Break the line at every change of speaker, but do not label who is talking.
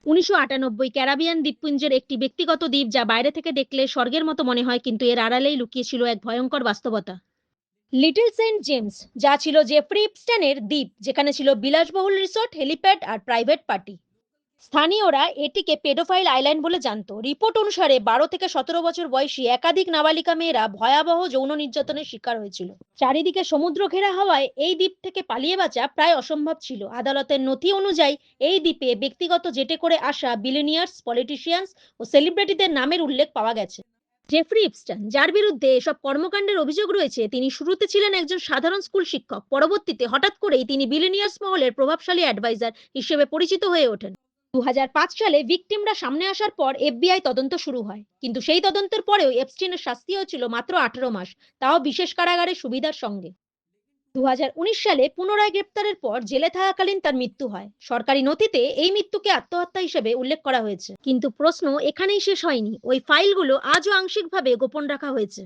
১৯৯৮ Caribbean দ্বীপপুঞ্জের একটি ব্যক্তিগত দ্বীপ যা বাইরে থেকে দেখলে স্বর্গের মতো মনে হয়, কিন্তু এর আড়ালেই লুকিয়ে ছিল এক ভয়ঙ্কর বাস্তবতা। লিটল সেন্ট জেমস, যা ছিল জেফ্রি ইপস্টেনের দ্বীপ, যেখানে ছিল বিলাসবহুল রিসোর্ট, হেলিপ্যাড আর প্রাইভেট পার্টি। স্থানীয়রা এটিকে পেডোফাইল আইল্যান্ড বলে জানত। রিপোর্ট অনুসারে ১২ থেকে ১৭ বছর বয়সী একাধিক নাবালিকা মেয়েরা ভয়াবহ যৌন নির্যাতনের শিকার হয়েছিল। চারিদিকে সমুদ্র ঘেরা হওয়ায় এই দ্বীপ থেকে পালিয়ে বাঁচা প্রায় অসম্ভব ছিল। আদালতের নথি অনুযায়ী এই দ্বীপে ব্যক্তিগত জেটে করে আসা বিলিনিয়ার্স, পলিটিশিয়ানস ও সেলিব্রিটিদের নামের উল্লেখ পাওয়া গেছে। জেফ্রি ইপস্টেন, যার বিরুদ্ধে এসব কর্মকাণ্ডের অভিযোগ রয়েছে, তিনি শুরুতে ছিলেন একজন সাধারণ স্কুল শিক্ষক। পরবর্তীতে হঠাৎ করেই তিনি বিলিনিয়ার্স মহলের প্রভাবশালী অ্যাডভাইজার হিসেবে পরিচিত হয়ে ওঠেন। ২০০৫ সালে ভিকটিমরা সামনে আসার পর এফবিআই তদন্ত শুরু হয়, কিন্তু সেই তদন্তের পরেও এপস্টিনের শাস্তি হয়েছিল মাত্র ১৮ মাস, তাও বিশেষ কারাগারের সুবিধার সঙ্গে। ২০১৯ সালে পুনরায় গ্রেপ্তারের পর জেলে থাকাকালীন তার মৃত্যু হয়। সরকারি নথিতে এই মৃত্যুকে আত্মহত্যা হিসেবে উল্লেখ করা হয়েছে। কিন্তু প্রশ্ন এখানেই শেষ হয়নি। ওই ফাইলগুলো আজও আংশিকভাবে গোপন রাখা হয়েছে।